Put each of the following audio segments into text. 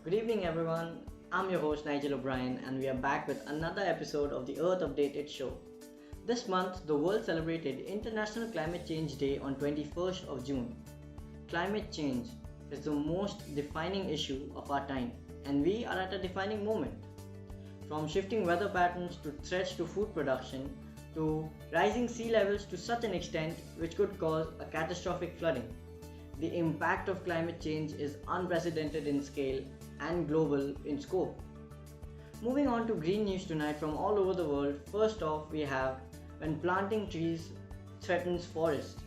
Good evening, everyone. I'm your host, Nigel O'Brien, and we are back with another episode of the Earth Updated show. This month, the world celebrated International Climate Change Day on 21st of June. Climate change is the most defining issue of our time, and we are at a defining moment. From shifting weather patterns to threats to food production, to rising sea levels to such an extent which could cause a catastrophic flooding. The impact of climate change is unprecedented in scale and global in scope. Moving on to green news tonight from all over the world, first off we have when planting trees threatens forest.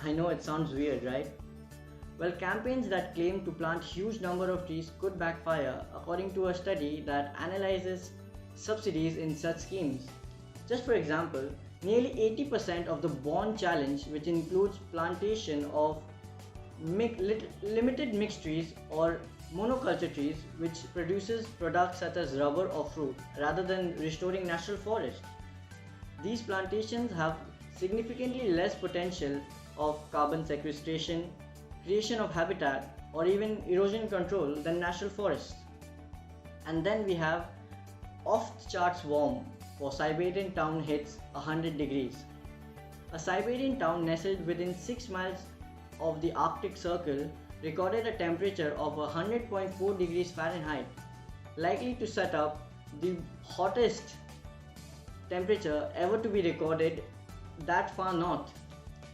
I know it sounds weird, right? Well, campaigns that claim to plant huge number of trees could backfire according to a study that analyzes subsidies in such schemes. Just for example, nearly 80% of the Bond Challenge, which includes plantation of limited mixed trees or monoculture trees, which produces products such as rubber or fruit rather than restoring natural forest. These plantations have significantly less potential of carbon sequestration, creation of habitat, or even erosion control than natural forests. And then we have off the charts warm for Siberian town hits 100 degrees. A Siberian town nestled within 6 miles of the Arctic Circle recorded a temperature of 100.4 degrees Fahrenheit, likely to set up the hottest temperature ever to be recorded that far north.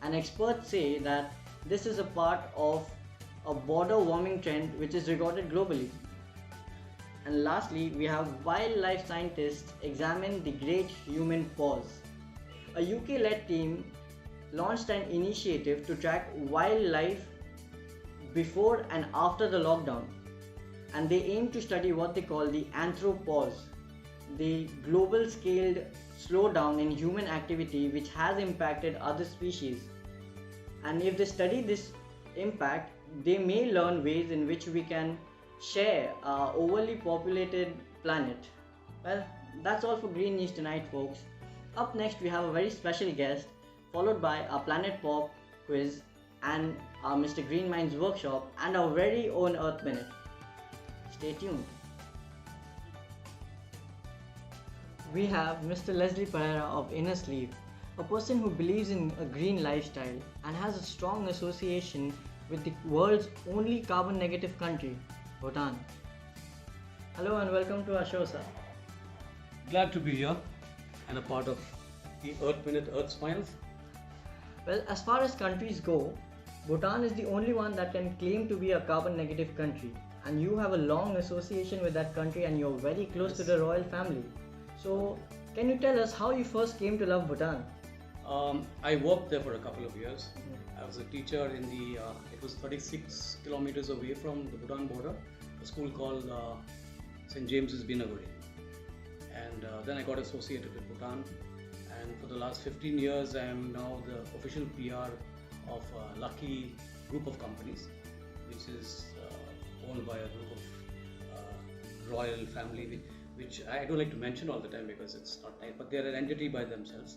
And experts say that this is a part of a border warming trend which is recorded globally. And lastly, we have wildlife scientists examine the Great Human Pause. A UK-led team launched an initiative to track wildlife before and after the lockdown, and they aim to study what they call the anthropause, the global scaled slowdown in human activity which has impacted other species. And if they study this impact, they may learn ways in which we can share our overly populated planet. Well, that's all for Green News tonight, folks. Up next, we have a very special guest, followed by our Planet Pop quiz and our Mr. Green Minds workshop and our very own Earth Minute. Stay tuned. We have Mr. Leslie Pereira of Inner Sleep, a person who believes in a green lifestyle and has a strong association with the world's only carbon negative country, Bhutan. Hello and welcome to our show, sir. Glad to be here and a part of the Earth Minute Earth Smiles. Well, as far as countries go, Bhutan is the only one that can claim to be a carbon negative country, and you have a long association with that country and you're very close to the royal family. So, can you tell us how you first came to love Bhutan? I worked there for a couple of years. I was a teacher in it was 36 kilometers away from the Bhutan border, a school called St. James's Binaguri. And then I got associated with Bhutan. And for the last 15 years, I am now the official PR of a Lucky group of companies, which is owned by a group of royal family, which I don't like to mention all the time because it's not nice, but they're an entity by themselves.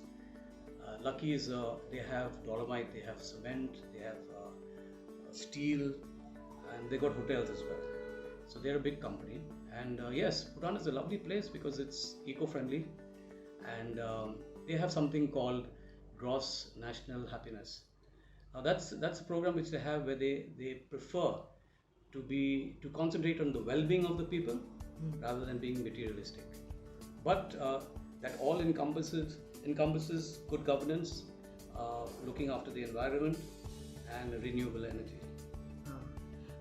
Lucky is, they have dolomite, they have cement, they have steel, and they got hotels as well. So they're a big company. And yes, Bhutan is a lovely place because it's eco-friendly, and they have something called Gross National Happiness. Now that's a program which they have where they prefer to concentrate on the well-being of the people rather than being materialistic. But that all encompasses good governance, looking after the environment, and renewable energy.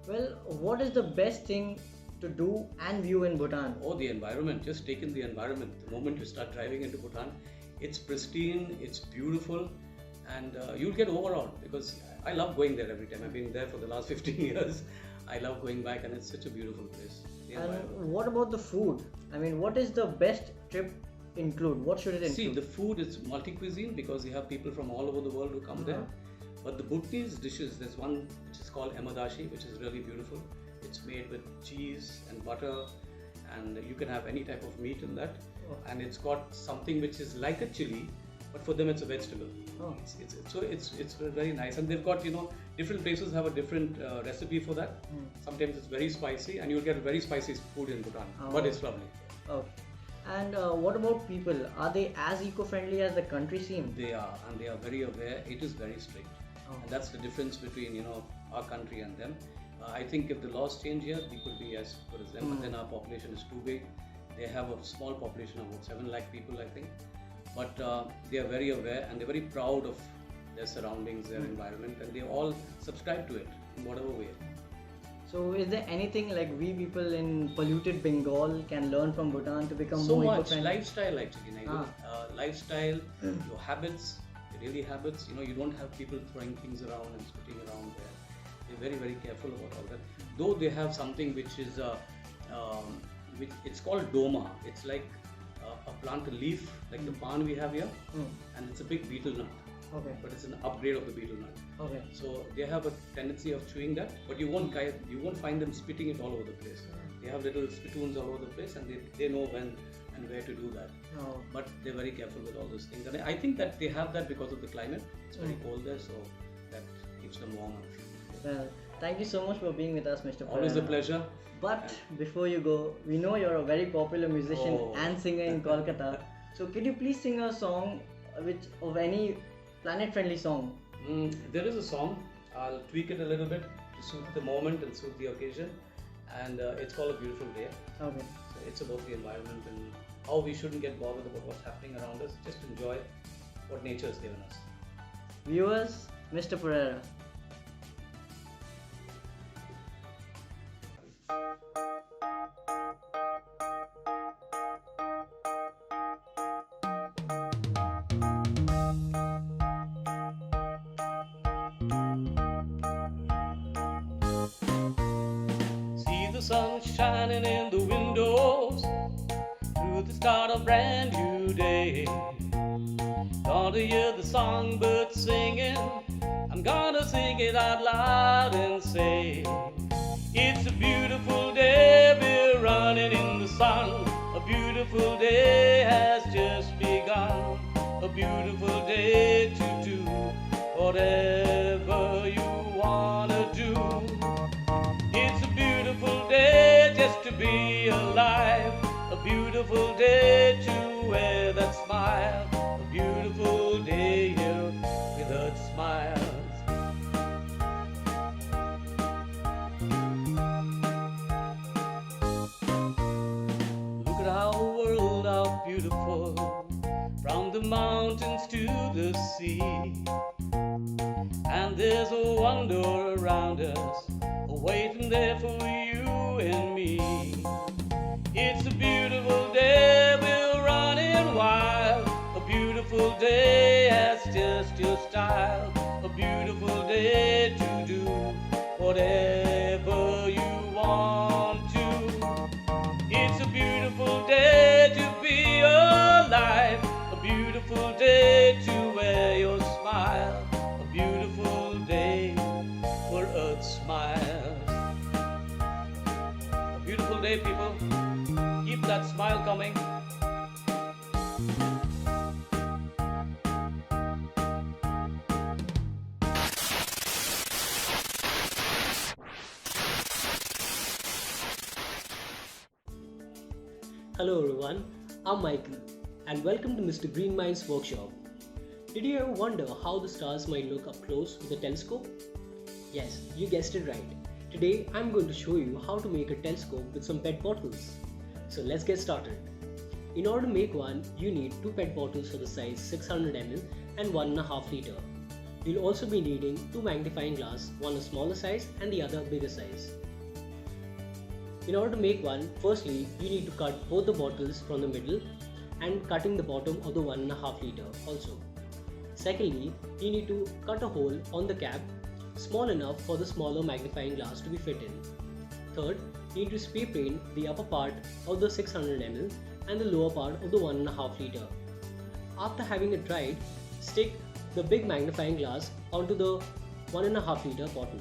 Well, what is the best thing to do and view in Bhutan? Oh, the environment. Just take in the environment. The moment you start driving into Bhutan, it's pristine, it's beautiful, and you'll get overawed because I love going there every time. I've been there for the last 15 years. I love going back, and it's such a beautiful place. And what about the food? I mean, what is the best trip include? What should it include? See, the food is multi-cuisine because you have people from all over the world who come there. But the Bhutanese dishes, there's one which is called emadashi, which is really beautiful. It's made with cheese and butter, and you can have any type of meat in that. And it's got something which is like a chili, but for them it's a vegetable. Oh. It's very nice, and they've got different places have a different recipe for that. Sometimes it's very spicy, and you'll get very spicy food in Bhutan, but it's lovely. Okay. And what about people? Are they as eco-friendly as the country seems? They are, and they are very aware. It is very strict, and that's the difference between our country and them. I think if the laws change here, we could be as good as them. But then our population is too big. They have a small population of about 7 lakh people, I think. But they are very aware, and they're very proud of their surroundings, their environment, and they all subscribe to it in whatever way. So is there anything like we people in polluted Bengal can learn from Bhutan to become So more much eco-friendly? lifestyle actually, Nigel. Lifestyle, your habits, your daily habits. You don't have people throwing things around and spitting around there. They're very, very careful about all that. Though they have something which is which it's called doma. It's like a plant, a leaf, like the palm we have here, and it's a big beetle nut. Okay. But it's an upgrade of the beetle nut. Okay. So they have a tendency of chewing that, but you won't find them spitting it all over the place. They have little spittoons all over the place, and they know when and where to do that. Oh. But they're very careful with all those things, and I think that they have that because of the climate. It's very cold there, so that keeps them warm. Well, thank you so much for being with us, Mr. Always a Parana. pleasure. But before you go, we know you're a very popular musician and singer in Kolkata. So could you please sing a song of any planet-friendly song? There is a song. I'll tweak it a little bit to suit the moment and suit the occasion, and it's called A Beautiful Day. Okay. So it's about the environment and how we shouldn't get bothered about what's happening around us. Just enjoy what nature has given us. Viewers, Mr. Pereira. See the sun shining in the windows through the start of a brand new day. Gonna hear the songbirds singing. I'm gonna sing it out loud and say, it's a beautiful day, we're running in the sun. A beautiful day has just begun. A beautiful day to do whatever you wanna do. It's a beautiful day just to be alive. A beautiful day to wear that smile. A beautiful day here with earth smiles. Look at our world, how beautiful, from the mountains to the sea. And there's a wonder around us, waiting there for you and me. It's a beautiful day, we're running wild. A beautiful day has just your style. A beautiful day to do whatever you want to. It's a beautiful day to be alive. A beautiful day to wear your smile. A beautiful day for earth smiles. A beautiful day, people. Keep that smile coming. Hello everyone, I'm Michael and welcome to Mr. Green Mind's workshop. Did you ever wonder how the stars might look up close with a telescope? Yes, you guessed it right. Today I'm going to show you how to make a telescope with some PET bottles. So let's get started. In order to make one, you need 2 PET bottles for the size 600 ml and 1.5 liter. You'll also be needing 2 magnifying glass, one a smaller size and the other bigger size. In order to make one, firstly you need to cut both the bottles from the middle and cutting the bottom of the 1.5 liter also. Secondly, you need to cut a hole on the cap small enough for the smaller magnifying glass to be fit in. Third, you need to spray paint the upper part of the 600 ml and the lower part of the 1.5 liter. After having it dried, stick the big magnifying glass onto the 1.5 liter bottle.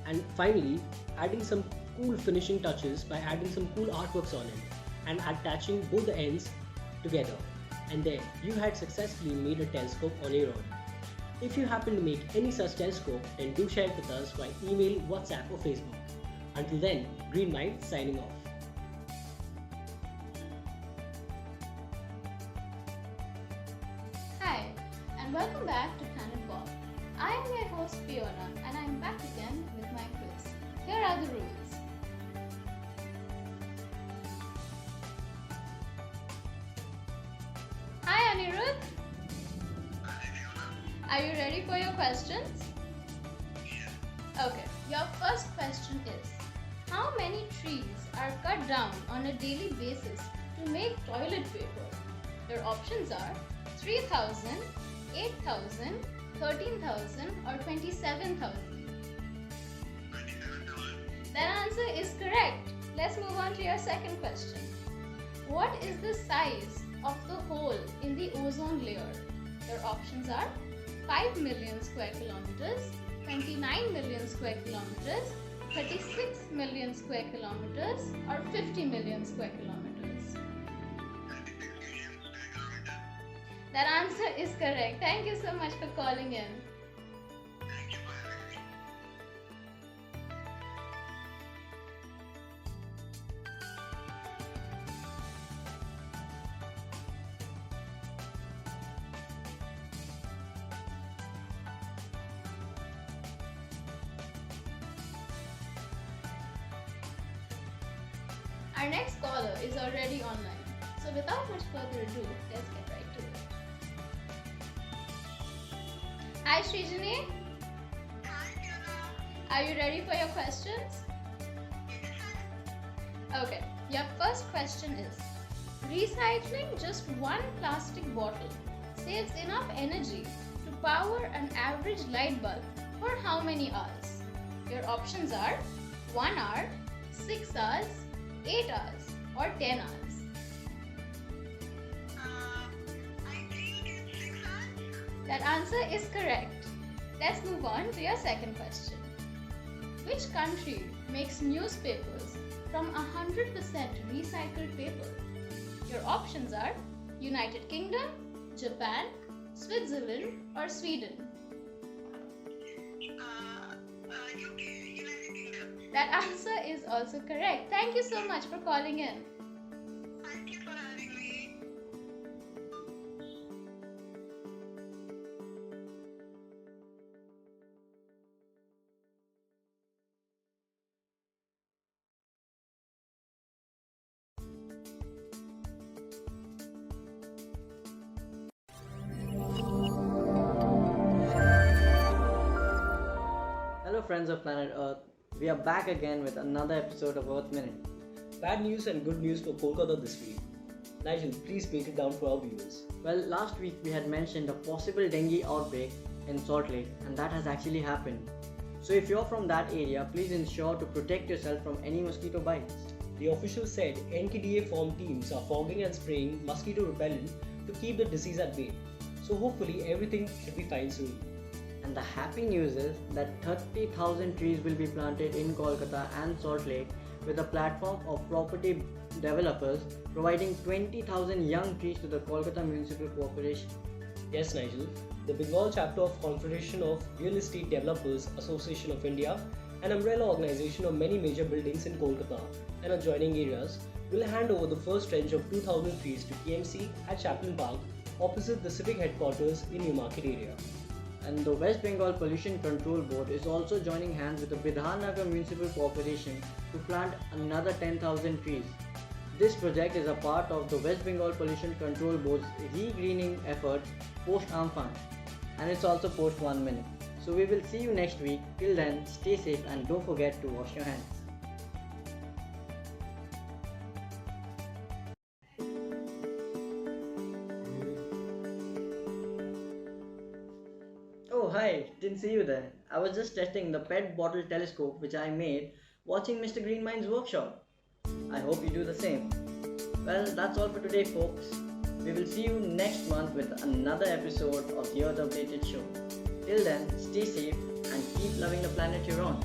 And finally, adding some cool finishing touches by adding some cool artworks on it and attaching both the ends together. and there you had successfully made a telescope on your own. If you happen to make any such telescope, then do share it with us by email, WhatsApp or Facebook. Until then, Green Mind signing off. Hi, and welcome back to Planet Bob. I am your host Fiona, and I am back again with my quiz. Here are the rules. Hi Anirudh. Are you ready for your questions? Okay, your first question is, how many trees are cut down on a daily basis to make toilet paper? Your options are 3,000, 8,000, 13,000 or 27,000. That answer is correct. Let's move on to your second question. What is the size of the hole in the ozone layer? Your options are 5 million square kilometers, 29 million square kilometers, 36 million square kilometers or 50 million square kilometers. That answer is correct. Thank you so much for calling in. Our next caller is already online. So without much further ado, let's get right to it. Hi Srijani. Are you ready for your questions? Okay, your first question is, recycling just one plastic bottle saves enough energy to power an average light bulb for how many hours? Your options are 1 hour, 6 hours, 8 hours or 10 hours. I think it's 6 hours. That answer is correct. Let's move on to your second question. Which country makes newspapers from 100% recycled paper? Your options are United Kingdom, Japan, Switzerland or Sweden. UK, United Kingdom. That answer is also correct. Thank you so much for calling in. Thank you for having me. Hello, friends of planet Earth. We are back again with another episode of Earth Minute. Bad news and good news for Kolkata this week. Nigel, please break it down for our viewers. Well, last week we had mentioned a possible dengue outbreak in Salt Lake, and that has actually happened. So, if you're from that area, please ensure to protect yourself from any mosquito bites. The officials said NKDA formed teams are fogging and spraying mosquito repellent to keep the disease at bay. So hopefully everything should be fine soon. And the happy news is that 30,000 trees will be planted in Kolkata and Salt Lake with a platform of property developers providing 20,000 young trees to the Kolkata Municipal Corporation. Yes, Nigel. The Bengal chapter of Confederation of Real Estate Developers Association of India, an umbrella organization of many major buildings in Kolkata and adjoining areas, will hand over the first tranche of 2,000 trees to KMC at Chaplin Park, opposite the civic headquarters in Newmarket area. And the West Bengal Pollution Control Board is also joining hands with the Bidhannagar Municipal Corporation to plant another 10,000 trees. This project is a part of the West Bengal Pollution Control Board's re-greening effort post-Amphan, and it's also post 1 minute. So we will see you next week. Till then, stay safe and don't forget to wash your hands. Oh hi, didn't see you there. I was just testing the PET bottle telescope which I made watching Mr. Greenmind's workshop. I hope you do the same. Well, that's all for today, folks. We will see you next month with another episode of the Earth Updated Show. Till then, stay safe and keep loving the planet you're on.